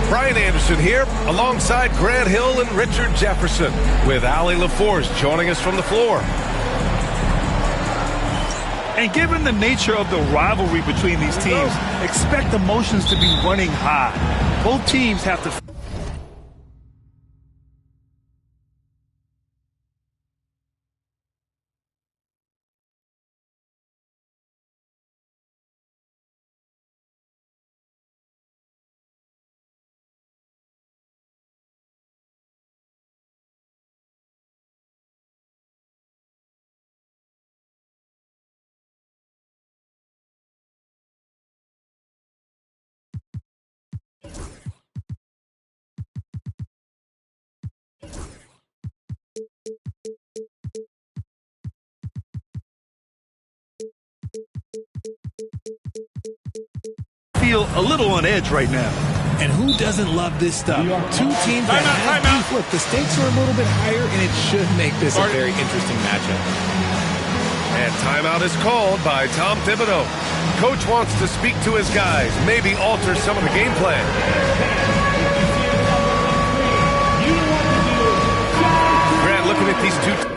Brian Anderson here, alongside Grant Hill and Richard Jefferson, with Allie LaForce joining us from the floor. And given the nature of the rivalry between these teams, expect emotions to be running high. Both teams have to... feel a little on edge right now. And who doesn't love this stuff? Two teams that have beef. Look, the stakes are a little bit higher, and it should make this a very interesting matchup. And timeout is called by Tom Thibodeau. Coach wants to speak to his guys, maybe alter some of the game plan. Grant, looking at these two...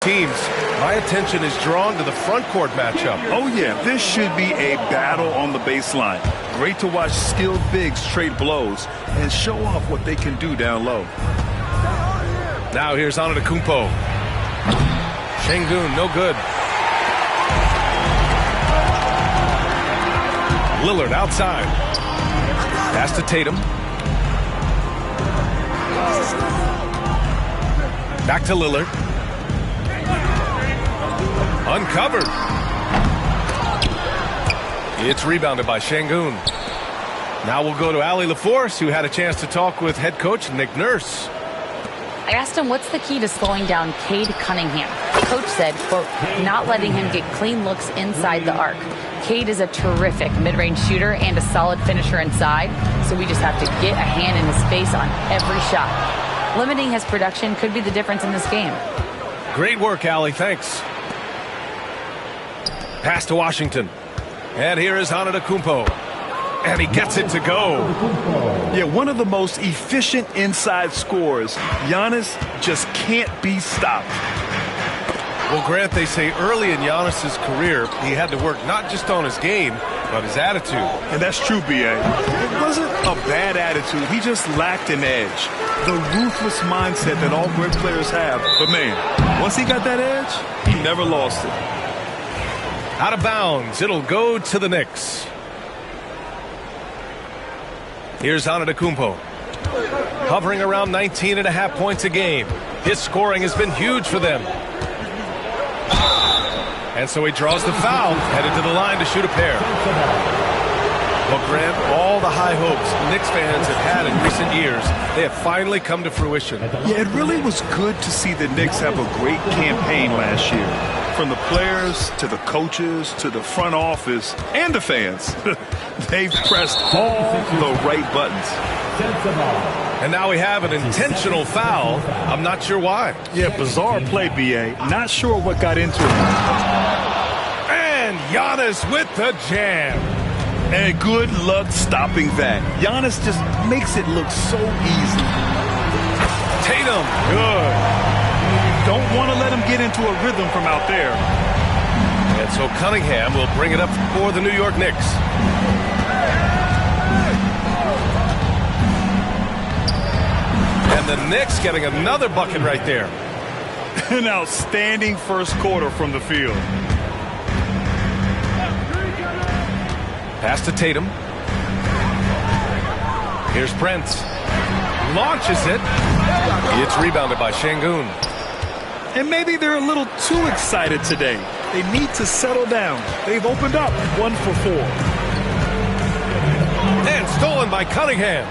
teams, my attention is drawn to the front court matchup. Oh, yeah, this should be a battle on the baseline. Great to watch skilled bigs trade blows and show off what they can do down low. Now here's Antetokounmpo. Şengün, no good. Lillard outside. Pass to Tatum. Back to Lillard. Uncovered. It's rebounded by Şengün. Now we'll go to Allie LaForce, who had a chance to talk with head coach Nick Nurse. I asked him what's the key to slowing down Cade Cunningham. The coach said, quote, not letting him get clean looks inside the arc. Cade is a terrific mid-range shooter and a solid finisher inside, so we just have to get a hand in his face on every shot. Limiting his production could be the difference in this game. Great work, Allie. Thanks. Pass to Washington. And here is Antetokounmpo. And he gets it to go. Yeah, one of the most efficient inside scorers. Giannis just can't be stopped. Well, Grant, they say early in Giannis's career, he had to work not just on his game, but his attitude. And that's true, B.A. It wasn't a bad attitude. He just lacked an edge. The ruthless mindset that all great players have. But, man, once he got that edge, he never lost it. Out of bounds. It'll go to the Knicks. Here's Antetokounmpo. Hovering around 19.5 points a game. His scoring has been huge for them. And so he draws the foul, headed to the line to shoot a pair. Well, Grant, all the high hopes Knicks fans have had in recent years, they have finally come to fruition. Yeah, it really was good to see the Knicks have a great campaign last year. From the players to the coaches to the front office and the fans, they've pressed all the right buttons. And now we have an intentional foul. I'm not sure why. Yeah, bizarre play, B.A. Not sure what got into it. And Giannis with the jam. And good luck stopping that. Giannis just makes it look so easy. Tatum, good. Don't want to let him get into a rhythm from out there. And so Cunningham will bring it up for the New York Knicks. And the Knicks getting another bucket right there. An outstanding first quarter from the field. Pass to Tatum. Here's Prince. Launches it. It's rebounded by Şengün. And maybe they're a little too excited today. They need to settle down. They've opened up 1 for 4. And stolen by Cunningham.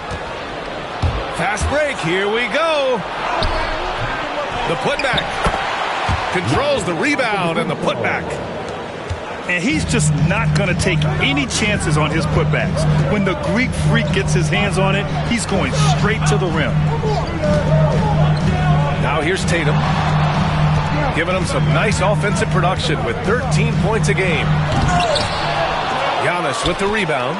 Fast break. Here we go. The putback. Controls the rebound and the putback. And he's just not going to take any chances on his putbacks. When the Greek freak gets his hands on it, he's going straight to the rim. Now here's Tatum. Giving him some nice offensive production with 13 points a game. Giannis with the rebound.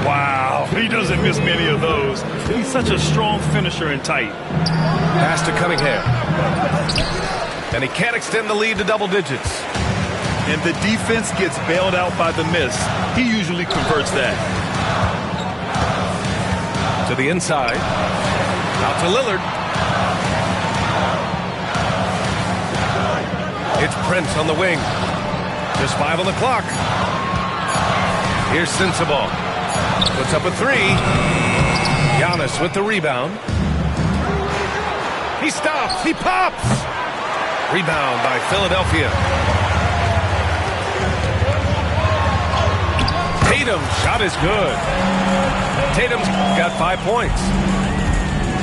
Wow, he doesn't miss many of those. He's such a strong finisher and tight. Pass to Cunningham. And he can't extend the lead to double digits. And the defense gets bailed out by the miss. He usually converts that. To the inside. Out to Lillard. It's Prince on the wing. Just 5 on the clock. Here's Sensabaugh. Puts up a 3. Giannis with the rebound. He stops. He pops. Rebound by Philadelphia. Tatum shot is good. Tatum's got 5 points.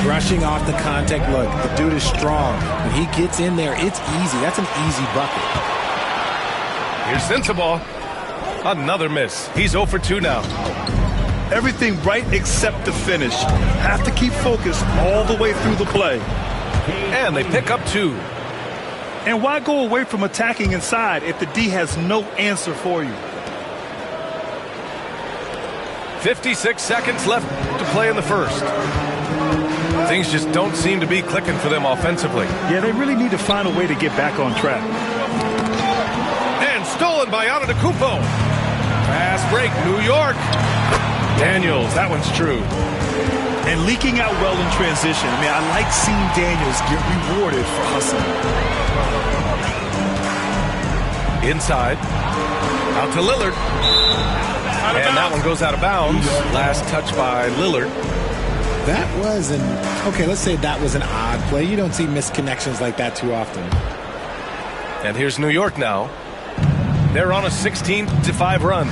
Brushing off the contact. Look, the dude is strong. When he gets in there, it's easy. That's an easy bucket. Here's Sensabaugh. Another miss. He's 0 for 2 now. Everything right except the finish. Have to keep focused all the way through the play. And they pick up 2. And why go away from attacking inside if the D has no answer for you? 56 seconds left to play in the first. Things just don't seem to be clicking for them offensively. Yeah, they really need to find a way to get back on track. And stolen by Antetokounmpo. Fast break, New York. Daniels, that one's true. And leaking out well in transition. I mean, I like seeing Daniels get rewarded for hustling. Inside. Out to Lillard. And that one goes out of bounds. Last touch by Lillard. That was okay, let's say that was an odd play. You don't see misconnections like that too often. And here's New York now. They're on a 16-5 run.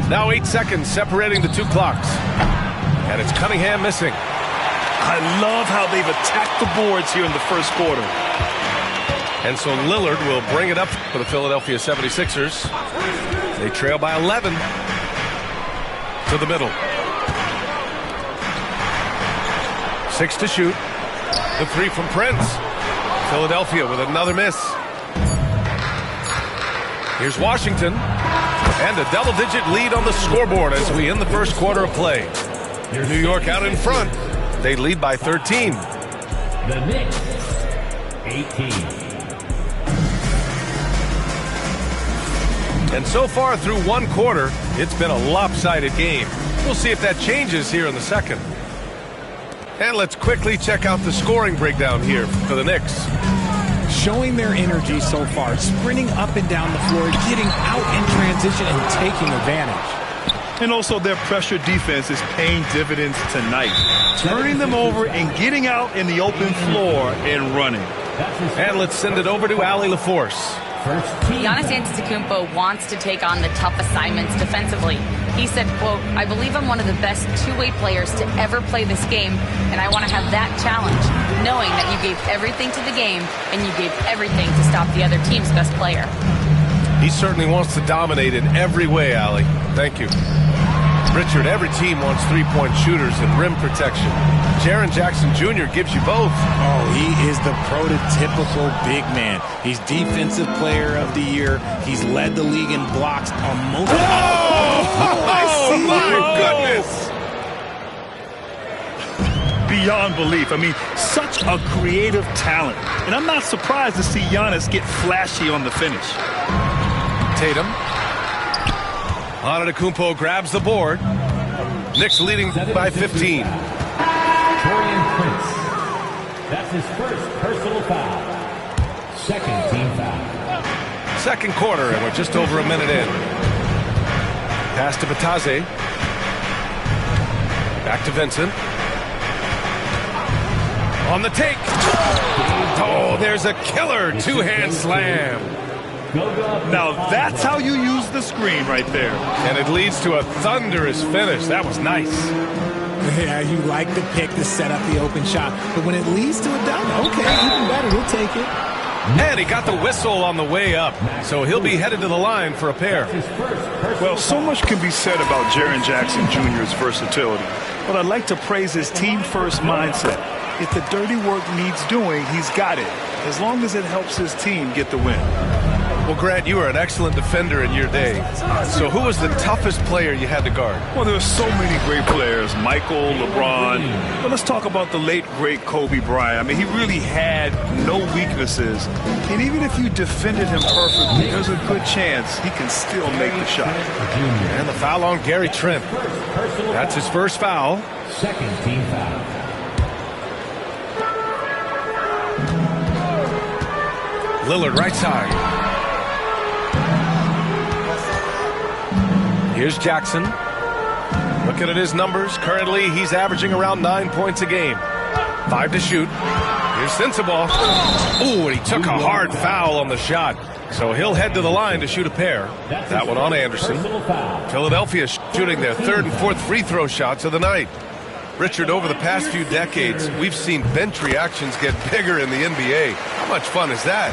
Now 8 seconds separating the 2 clocks. And it's Cunningham missing. I love how they've attacked the boards here in the first quarter. And so Lillard will bring it up for the Philadelphia 76ers. They trail by 11. To the middle. 6 to shoot. The 3 from Prince. Philadelphia with another miss. Here's Washington. And a double-digit lead on the scoreboard as we end the first quarter of play. New York out in front. They lead by 13. The Knicks, 18. And so far through 1 quarter, it's been a lopsided game. We'll see if that changes here in the second. And let's quickly check out the scoring breakdown here for the Knicks. Showing their energy so far, sprinting up and down the floor, getting out in transition and taking advantage. And also their pressure defense is paying dividends tonight. Turning them over and getting out in the open floor and running. And let's send it over to Allie LaForce. Giannis Antetokounmpo wants to take on the tough assignments defensively. He said, quote, "I believe I'm one of the best two-way players to ever play this game, and I want to have that challenge, knowing that you gave everything to the game and you gave everything to stop the other team's best player." He certainly wants to dominate in every way, Allie. Thank you. Richard, every team wants three-point shooters and rim protection. Jaren Jackson Jr. gives you both. Oh, he is the prototypical big man. He's Defensive Player of the Year. He's led the league in blocks on most. Oh, my goodness! Beyond belief. I mean, such a creative talent. And I'm not surprised to see Giannis get flashy on the finish. Tatum. Antetokounmpo grabs the board. Knicks leading by 15. Torian Prince. That's his first personal foul. Second team foul. Second quarter, and we're just over a minute in. Pass to Batase. Back to Vincent. On the take. Oh, there's a killer two-hand slam. Now that's how you use the screen right there. And it leads to a thunderous finish. That was nice. Yeah, you like the pick to set up the open shot. But when it leads to a dunk, okay, even better, we'll take it. And he got the whistle on the way up. So he'll be headed to the line for a pair. Well, so much can be said about Jaren Jackson Jr.'s versatility. But I'd like to praise his team-first mindset. If the dirty work needs doing, he's got it. As long as it helps his team get the win. Well, Grant, you were an excellent defender in your day. So who was the toughest player you had to guard? Well, there are so many great players. Michael, LeBron. But let's talk about the late, great Kobe Bryant. I mean, he really had no weaknesses. And even if you defended him perfectly, there's a good chance he can still make the shot. And the foul on Gary Trent. That's his first foul. Second team foul. Lillard right side. Here's Jackson. Looking at his numbers. Currently, he's averaging around 9 points a game. 5 to shoot. Here's Sensabaugh. Ooh, and he took a hard foul on the shot. So he'll head to the line to shoot a pair. That one on Anderson. Philadelphia shooting their third and fourth free throw shots of the night. Richard, over the past few decades, we've seen bench reactions get bigger in the NBA. How much fun is that?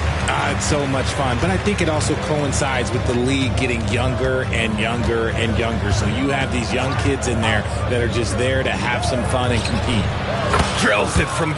It's so much fun, but I think it also coincides with the league getting younger and younger and younger. So you have these young kids in there that are just there to have some fun and compete. Drills it from...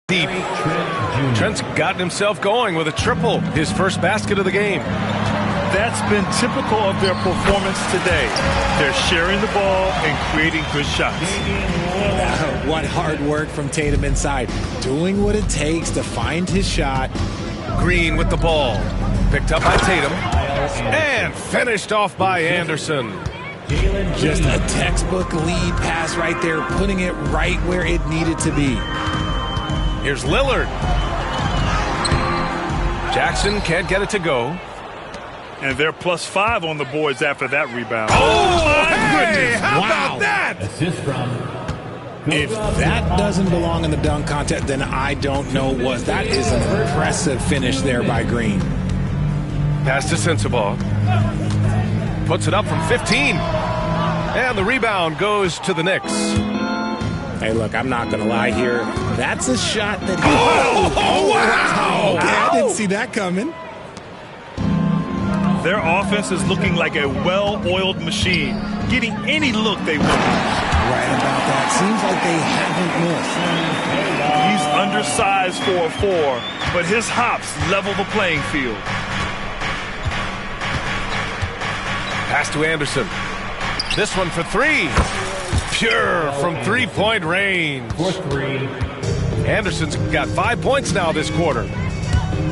deep. Trent's gotten himself going with a triple, his first basket of the game. That's been typical of their performance today. They're sharing the ball and creating good shots. What hard work from Tatum inside. Doing what it takes to find his shot. Green with the ball. Picked up by Tatum. And finished off by Anderson. Just a textbook lead pass right there, putting it right where it needed to be. Here's Lillard. Jackson can't get it to go. And they're +5 on the boards after that rebound. Oh, my goodness. How about that? Assist from... If that doesn't belong in the dunk contest, then I don't know what. That is an impressive finish there by Green. Pass to Sensabaugh. Puts it up from 15. And the rebound goes to the Knicks. Hey, look, I'm not going to lie here. That's a shot that he... Oh, wow! Okay, I didn't see that coming. Their offense is looking like a well-oiled machine, getting any look they want. Right about that. Seems like they haven't missed. He's undersized for a 4, but his hops level the playing field. Pass to Anderson. This one for 3. Pure from three-point range. For 3. Anderson's got 5 points now this quarter.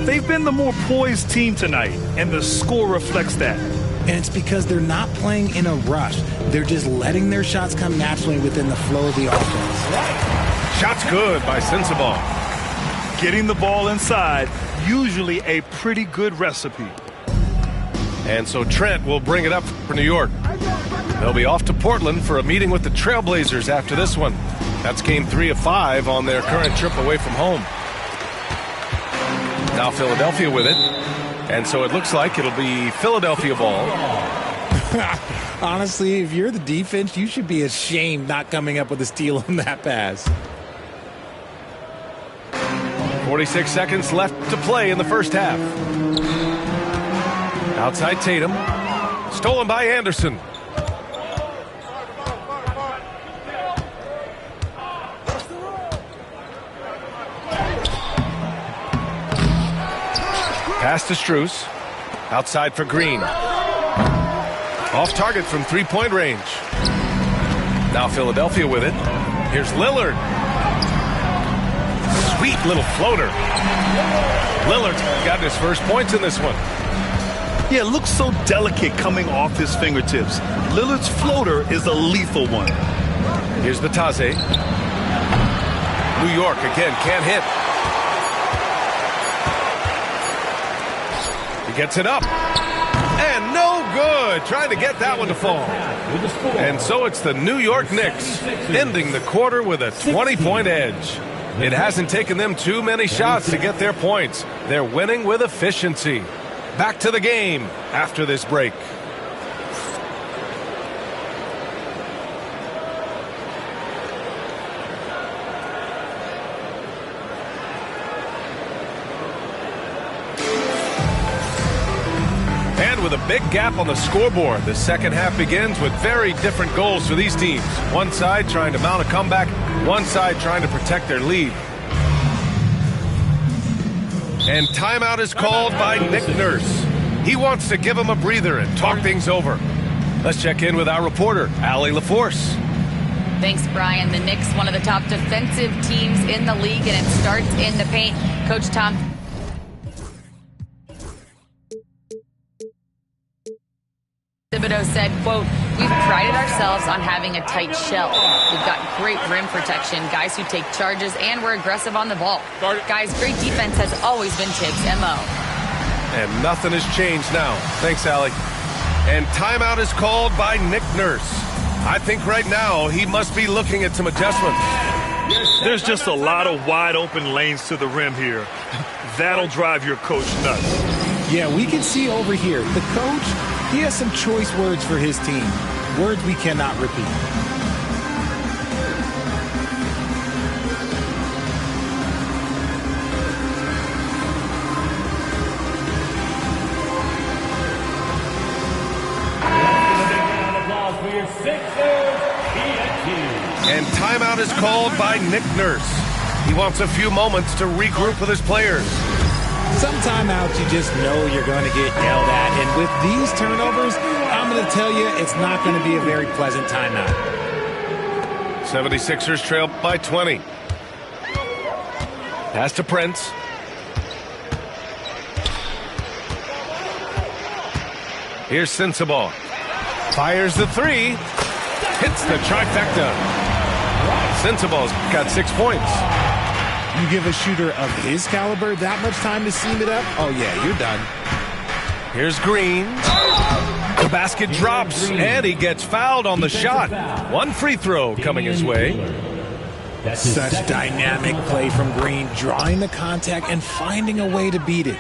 They've been the more poised team tonight, and the score reflects that. And it's because they're not playing in a rush. They're just letting their shots come naturally within the flow of the offense. Shot's good by Sensabaugh. Getting the ball inside, usually a pretty good recipe. And so Trent will bring it up for New York. They'll be off to Portland for a meeting with the Trailblazers after this one. That's game 3 of 5 on their current trip away from home. Now Philadelphia with it. And so it looks like it'll be Philadelphia ball. Honestly, if you're the defense, you should be ashamed not coming up with a steal on that pass. 46 seconds left to play in the first half. Outside Tatum. Stolen by Anderson. Pass to Strus. Outside for Green. Off target from three-point range. Now Philadelphia with it. Here's Lillard. Sweet little floater. Lillard's got his first points in this one. Yeah, it looks so delicate coming off his fingertips. Lillard's floater is a lethal one. Here's the Taze. New York again can't hit. He gets it up. And no good. Trying to get that one to fall. And so it's the New York Knicks ending the quarter with a 20-point edge. It hasn't taken them too many shots to get their points. They're winning with efficiency. Back to the game after this break. And with a big gap on the scoreboard, the second half begins with very different goals for these teams. One side trying to mount a comeback, one side trying to protect their lead. And timeout is called by Nick Nurse. He wants to give him a breather and talk things over. Let's check in with our reporter, Allie LaForce. Thanks, Brian. The Knicks, one of the top defensive teams in the league, and it starts in the paint. Coach Tom Thibodeau said, quote, "We've prided ourselves on having a tight shell. We've got great rim protection, guys who take charges, and we're aggressive on the ball. Guys, great defense has always been Tibbs' MO." And nothing has changed now. Thanks, Allie. And timeout is called by Nick Nurse. I think right now he must be looking at some adjustments. There's just a lot of wide open lanes to the rim here. That'll drive your coach nuts. Yeah, we can see over here. The coach, he has some choice words for his team. Words we cannot repeat. And timeout is called by Nick Nurse. He wants a few moments to regroup with his players. Some timeouts you just know you're going to get yelled at. And with these turnovers, I'm going to tell you it's not going to be a very pleasant timeout. 76ers trail by 20. Pass to Prince. Here's Sensabaugh. Fires the three. Hits the trifecta. Sensabaugh's got 6 points. You give a shooter of his caliber that much time to seam it up? Oh, yeah, you're done. Here's Green. The basket drops, and he gets fouled on the shot. One free throw coming his way. Such dynamic play from Green, drawing the contact and finding a way to beat it.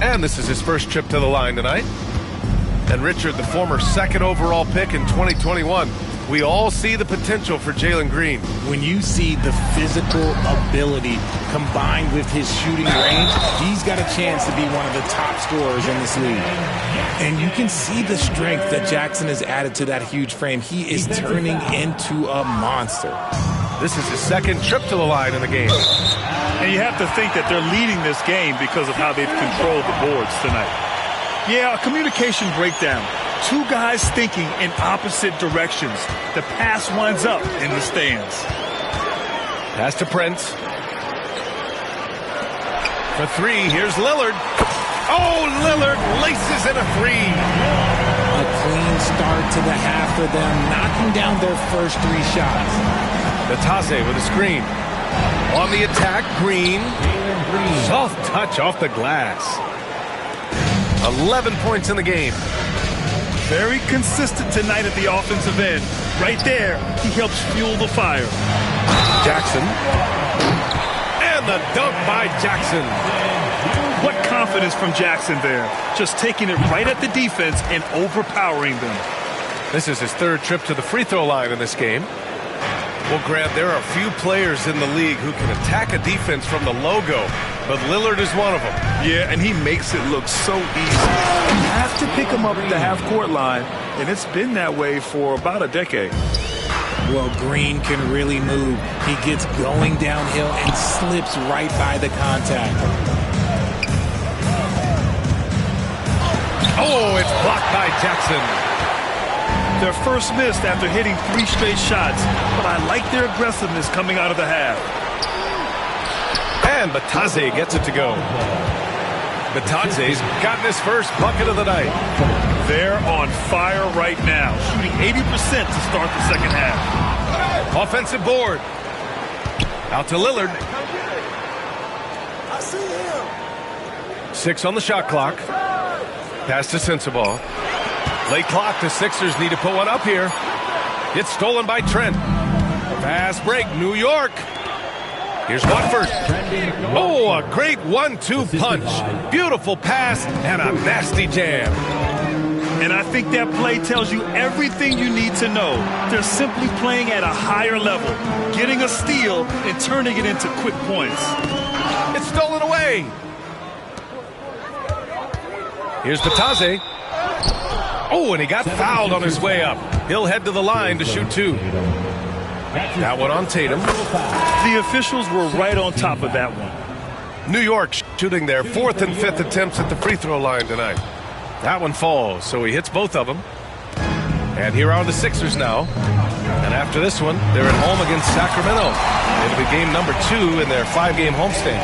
And this is his first trip to the line tonight. And Richard, the former second overall pick in 2021. We all see the potential for Jalen Green. When you see the physical ability combined with his shooting range, he's got a chance to be one of the top scorers in this league. And you can see the strength that Jackson has added to that huge frame. He is turning into a monster. This is his second trip to the line in the game. And you have to think that they're leading this game because of how they've controlled the boards tonight. Yeah, a communication breakdown. Two guys thinking in opposite directions. The pass winds up in the stands. Pass to Prince. For three, here's Lillard. Oh, Lillard laces in a three. A clean start to the half for them, knocking down their first 3 shots. Natase with a screen. On the attack, Green. Soft touch off the glass. 11 points in the game. Very consistent tonight at the offensive end. Right there, he helps fuel the fire. Jackson. And the dunk by Jackson. What confidence from Jackson there. Just taking it right at the defense and overpowering them. This is his third trip to the free throw line in this game. Well, Grant, there are few players in the league who can attack a defense from the logo, but Lillard is one of them. Yeah, and he makes it look so easy. You have to pick him up at the half-court line, and it's been that way for about a decade. Well, Green can really move. He gets going downhill and slips right by the contact. Oh, it's blocked by Jackson. Their first missed after hitting 3 straight shots, but I like their aggressiveness coming out of the half. And Batadze gets it to go. Batadze's gotten his first bucket of the night. They're on fire right now, shooting 80% to start the second half. Offensive board. Out to Lillard. I see him. 6 on the shot clock. Pass to Sensabaugh. Late clock, the Sixers need to put one up here. It's stolen by Trent. Fast break, New York. Here's Watford. Oh, a great 1-2 punch. Beautiful pass and a nasty jam. And I think that play tells you everything you need to know. They're simply playing at a higher level, getting a steal and turning it into quick points. It's stolen away. Here's Batadze. Oh, and he got fouled on his way up. He'll head to the line to shoot 2. That one on Tatum. The officials were right on top of that one. New York shooting their 4th and 5th attempts at the free throw line tonight. That one falls, so he hits both of them. And here are the Sixers now. And after this one, they're at home against Sacramento. It'll be game number 2 in their 5-game homestand.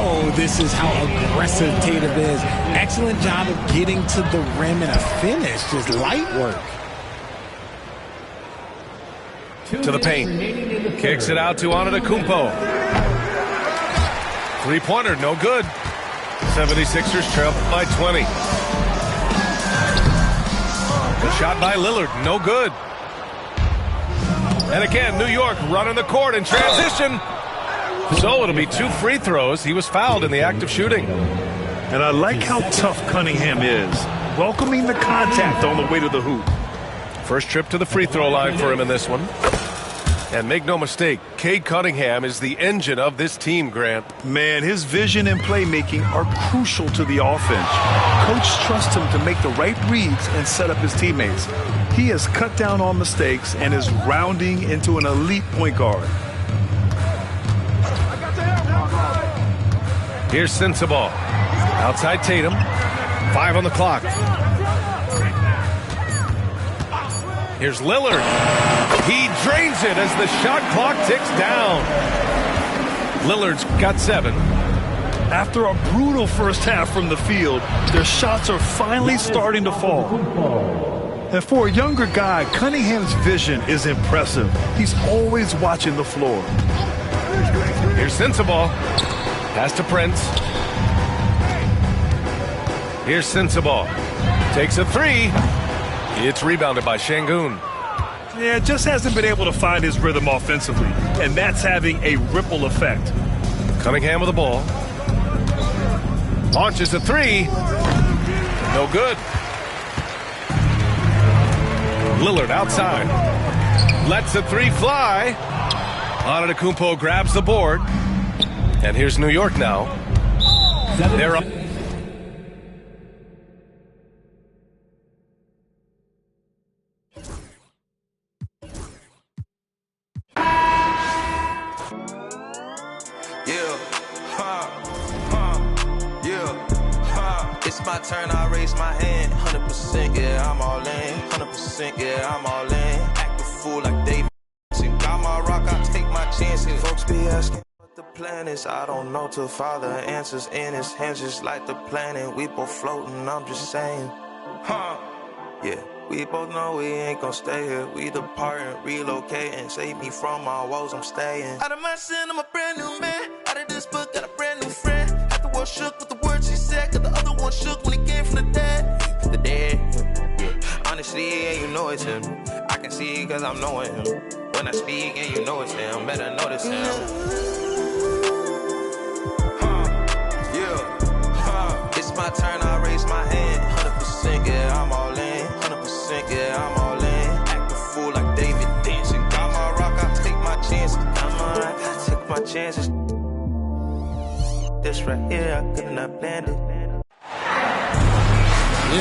Oh, this is how aggressive Tatum is. Excellent job of getting to the rim in a finish. Just light work. To the paint. Kicks it out to Antetokounmpo. Three-pointer, no good. 76ers trail by 20. Good shot by Lillard, no good. And again, New York running the court in transition. So it'll be 2 free throws. He was fouled in the act of shooting. And I like how tough Cunningham is, welcoming the contact on the way to the hoop. First trip to the free throw line for him in this one. And make no mistake, Cade Cunningham is the engine of this team, Grant. Man, his vision and playmaking are crucial to the offense. Coach trusts him to make the right reads and set up his teammates. He has cut down on mistakes and is rounding into an elite point guard. Here's Sensabaugh. Outside Tatum. 5 on the clock. Here's Lillard. He drains it as the shot clock ticks down. Lillard's got 7. After a brutal first half from the field, their shots are finally starting to fall. And for a younger guy, Cunningham's vision is impressive. He's always watching the floor. Here's Sensabaugh. Pass to Prince. Here's Sensabaugh. Takes a 3. It's rebounded by Şengün. Yeah, just hasn't been able to find his rhythm offensively, and that's having a ripple effect. Cunningham with the ball. Launches a 3. No good. Lillard outside. Lets the 3 fly. Antetokounmpo grabs the board. And here's New York now. They're up. It's my turn, I raise my hand. 100%, yeah, I'm all in. 100%, yeah, I'm all in. Act a fool like Dave. Got my rock, I take my chances. Folks be asking what the plan is. I don't know till Father answers in his hands, just like the planet. We both floating, I'm just saying. Yeah. We both know we ain't gon' stay here. We departing, relocating. Save me from my woes, I'm staying. Out of my sin, I'm a brand new man. Out of this book, got a brand new friend. Half the world shook with the words she said. Got the other one shook when he came from the dead. The dead. Honestly, yeah, you know it's him. I can see it cause I'm knowing him. When I speak and you know it's him, better notice him. It's my turn, I raise my hand. 100%, yeah, I'm all in. 100%, yeah, I'm all in. Act a fool like David dancing. Got my rock, I take my chances. Got my rock, I take my chances. This right here, I could not plan it.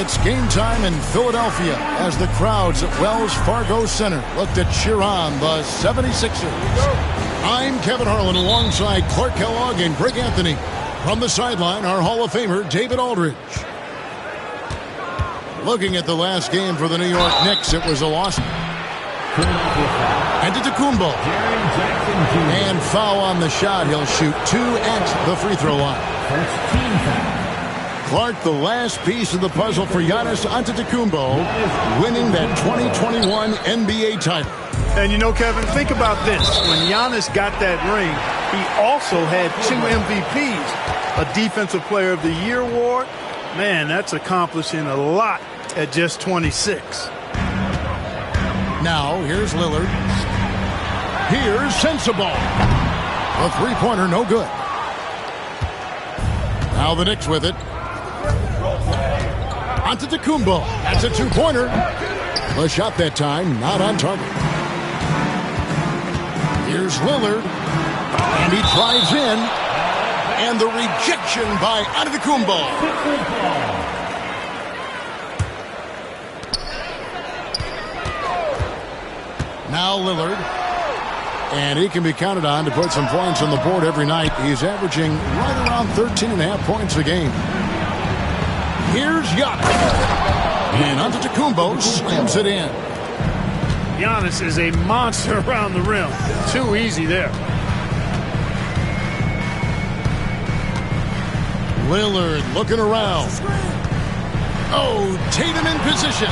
It's game time in Philadelphia as the crowds at Wells Fargo Center look to cheer on the 76ers. I'm Kevin Harlan alongside Clark Kellogg and Greg Anthony. From the sideline, our Hall of Famer, David Aldridge. Looking at the last game for the New York Knicks, it was a loss. Antetokounmpo. And foul on the shot. He'll shoot 2 at the free throw line. Clark, the last piece of the puzzle for Giannis Antetokounmpo, winning that 2021 NBA title. And you know, Kevin, think about this. When Giannis got that ring, he also had 2 MVPs, a Defensive Player of the Year award. Man, that's accomplishing a lot at just 26. Now, here's Lillard. Here's Sensabaugh. A three-pointer, no good. Now the Knicks with it. Antetokounmpo. That's a two-pointer. A shot that time, not on target. Here's Lillard. And he drives in. And the rejection by Antetokounmpo. Now Lillard. And he can be counted on to put some points on the board every night. He's averaging right around 13.5 points a game. Here's Giannis. And Antetokounmpo slams it in. Giannis is a monster around the rim. Too easy there. Lillard looking around. Oh, Tatum in position.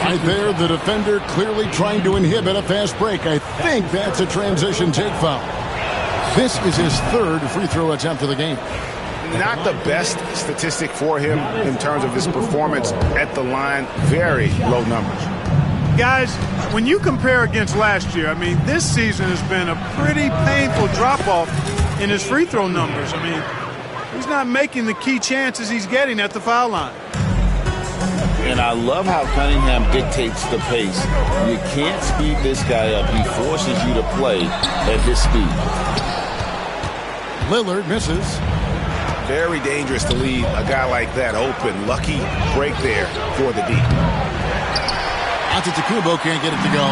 Right there, the defender clearly trying to inhibit a fast break. I think that's a transition take foul. This is his 3rd free throw attempt of the game. Not the best statistic for him in terms of his performance at the line. Very low numbers. Guys, when you compare against last year, I mean, this season has been a pretty painful drop-off in his free throw numbers. I mean, he's not making the key chances he's getting at the foul line. And I love how Cunningham dictates the pace. You can't speed this guy up. He forces you to play at his speed. Lillard misses. Very dangerous to leave a guy like that open. Lucky break there for the deep. Antetokounmpo can't get it to go.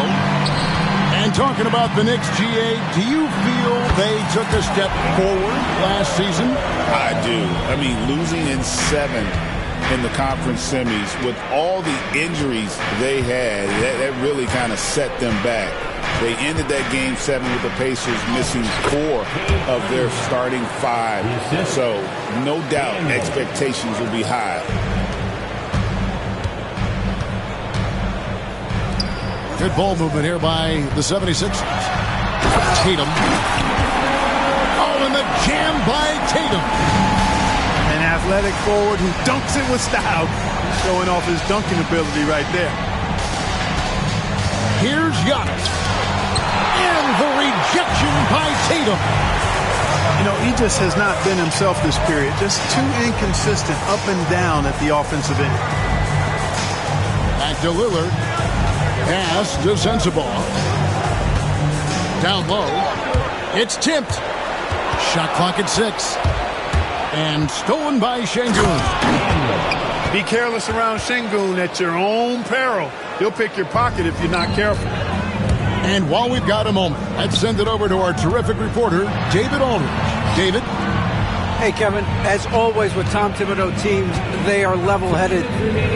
And talking about the Knicks, GA, do you feel they took a step forward last season? I do. I mean, losing in 7 in the conference semis with all the injuries they had, that really kind of set them back. They ended that game 7 with the Pacers missing 4 of their starting 5. So no doubt expectations will be high. Good ball movement here by the 76ers. Tatum. Oh, and the jam by Tatum. An athletic forward who dunks it with style. Showing off his dunking ability right there. Here's Giannis. And the rejection by Tatum. You know, he just has not been himself this period. Just too inconsistent up and down at the offensive end. Back to Lillard. Pass to Sensabaugh. Down low. It's tipped. Shot clock at 6. And stolen by Şengün. Be careless around Şengün at your own peril. He'll pick your pocket if you're not careful. And while we've got a moment, let's send it over to our terrific reporter, David Aldridge. David? Hey, Kevin. As always with Tom Thibodeau teams, they are level-headed.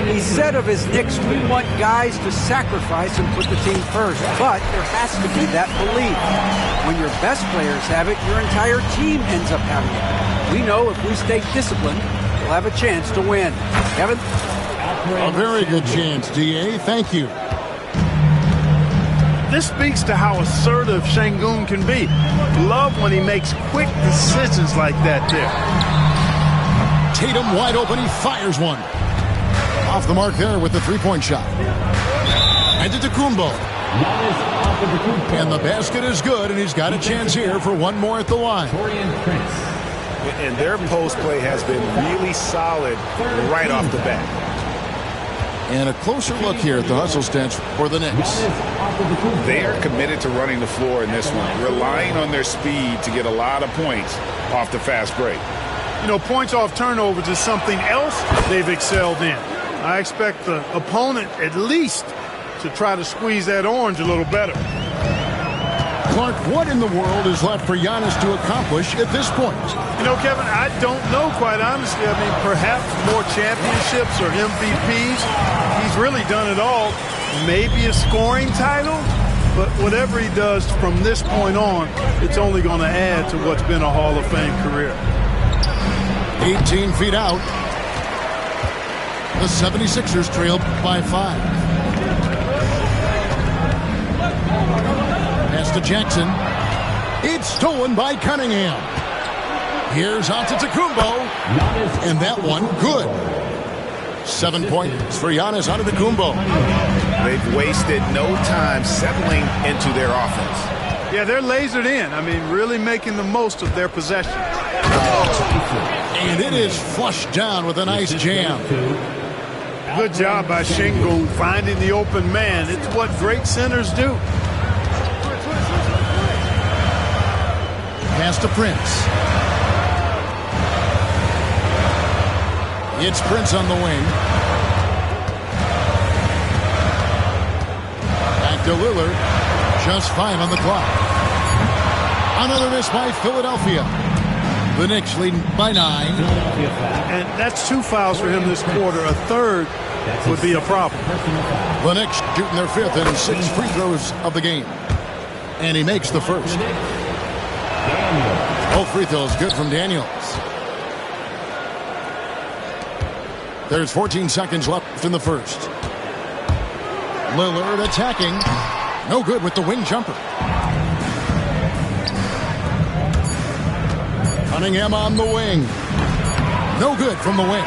He said of his Knicks, we want guys to sacrifice and put the team first. But there has to be that belief. When your best players have it, your entire team ends up having it. We know if we stay disciplined, we'll have a chance to win. Kevin? A very good chance, D.A. Thank you. This speaks to how assertive Şengün can be. Love when he makes quick decisions like that there. Tatum wide open. He fires one. Off the mark there with the three-point shot. Antetokounmpo. And the basket is good, and he's got a chance here for one more at the line. And their post play has been really solid right off the bat. And a closer look here at the hustle stats for the Knicks. They are committed to running the floor in this one, relying on their speed to get a lot of points off the fast break. You know, points off turnovers is something else they've excelled in. I expect the opponent at least to try to squeeze that orange a little better. Clark, what in the world is left for Giannis to accomplish at this point? You know, Kevin, I don't know, quite honestly. I mean, perhaps more championships or MVPs. He's really done it all. Maybe a scoring title, but whatever he does from this point on, it's only going to add to what's been a Hall of Fame career. 18 feet out. The 76ers trail by 5. Pass to Jackson. It's stolen by Cunningham. Here's Antetokounmpo. And that one good. 7 points for Giannis Antetokounmpo. They've wasted no time settling into their offense. Yeah, they're lasered in. I mean, really making the most of their possession. And it is flushed down with a nice jam. Good job by Şengün finding the open man. It's what great centers do. Pass to Prince. It's Prince on the wing. Back to Lillard. Just 5 on the clock. Another miss by Philadelphia. The Knicks leading by 9. And that's 2 fouls for him this quarter. A third would be a problem. The Knicks shooting their 5th and 6 free throws of the game. And he makes the first. Both free throws good from Daniels. There's 14 seconds left in the first. Lillard attacking. No good with the wing jumper. Cunningham on the wing. No good from the wing.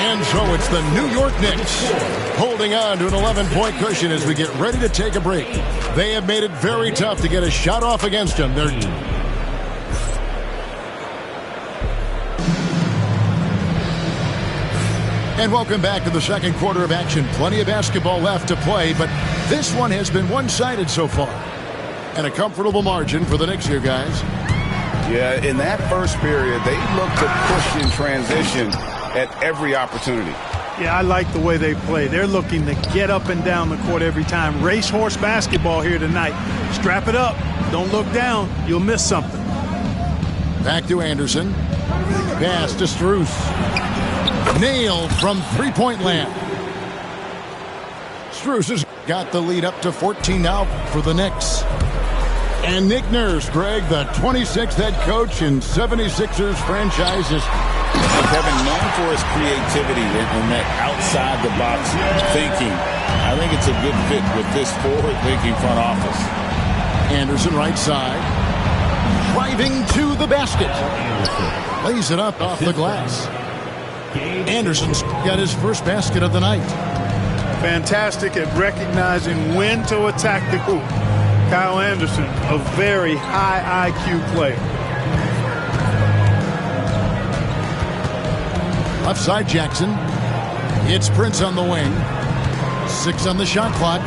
And so it's the New York Knicks holding on to an 11-point cushion as we get ready to take a break. They have made it very tough to get a shot off against them. And welcome back to the second quarter of action. Plenty of basketball left to play, but this one has been one-sided so far. And a comfortable margin for the Knicks here, guys. Yeah, in that first period, they looked to push in transition at every opportunity. Yeah, I like the way they play. They're looking to get up and down the court every time. Racehorse basketball here tonight. Strap it up. Don't look down. You'll miss something. Back to Anderson. Pass to Strus. Nailed from three-point land. Strus has got the lead up to 14 now for the Knicks. And Nick Nurse, Greg, the 26th head coach in 76ers franchises. Kevin, known for his creativity and that outside-the-box thinking. I think it's a good fit with this forward-thinking front office. Anderson right side. Driving to the basket. Lays it up off the glass. Anderson's got his first basket of the night. Fantastic at recognizing when to attack the hoop. Kyle Anderson, a very high IQ player. Left side, Jackson. It's Prince on the wing. 6 on the shot clock.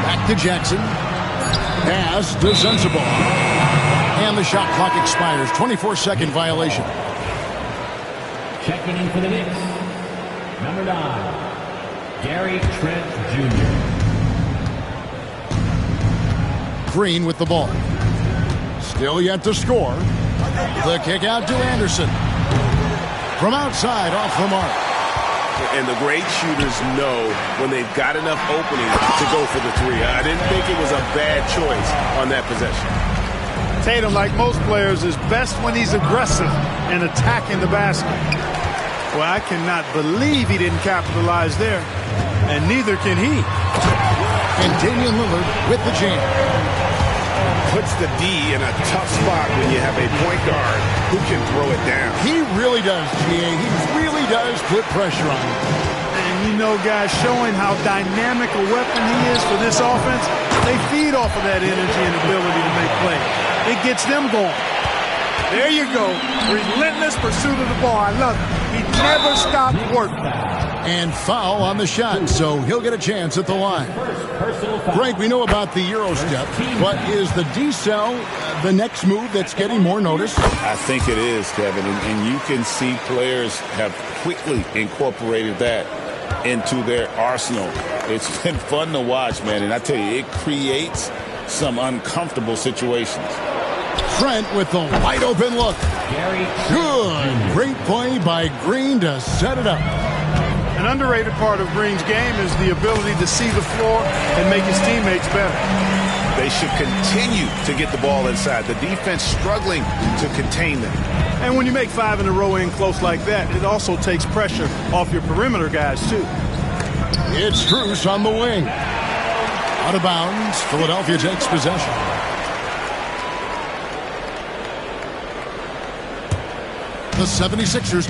Back to Jackson. Pass to Sensible. And the shot clock expires. 24-second violation. Checking in for the Knicks, number 9, Gary Trent Jr. Green with the ball. Still yet to score. The kick out to Anderson. From outside, off the mark. And the great shooters know when they've got enough opening to go for the three. I didn't think it was a bad choice on that possession. Tatum, like most players, is best when he's aggressive and attacking the basket. Well, I cannot believe he didn't capitalize there, and neither can he. And Damian Lillard with the jam. Puts the D in a tough spot when you have a point guard who can throw it down. He really does, GA. He really does put pressure on him. And you know, guys, showing how dynamic a weapon he is for this offense, they feed off of that energy and ability to make plays. It gets them going. There you go. Relentless pursuit of the ball. I love it. He never stopped working. And foul on the shot, so he'll get a chance at the line. Greg, we know about the Euro step, but is the D-cell the next move that's getting more notice? I think it is, Kevin, and you can see players have quickly incorporated that into their arsenal. It's been fun to watch, man, and I tell you, it creates some uncomfortable situations. Trent with the wide open look. Good. Great play by Green to set it up. An underrated part of Green's game is the ability to see the floor and make his teammates better. They should continue to get the ball inside. The defense struggling to contain them. And when you make 5 in a row in close like that, it also takes pressure off your perimeter guys, too. It's Strus on the wing. Out of bounds, Philadelphia takes possession. The 76ers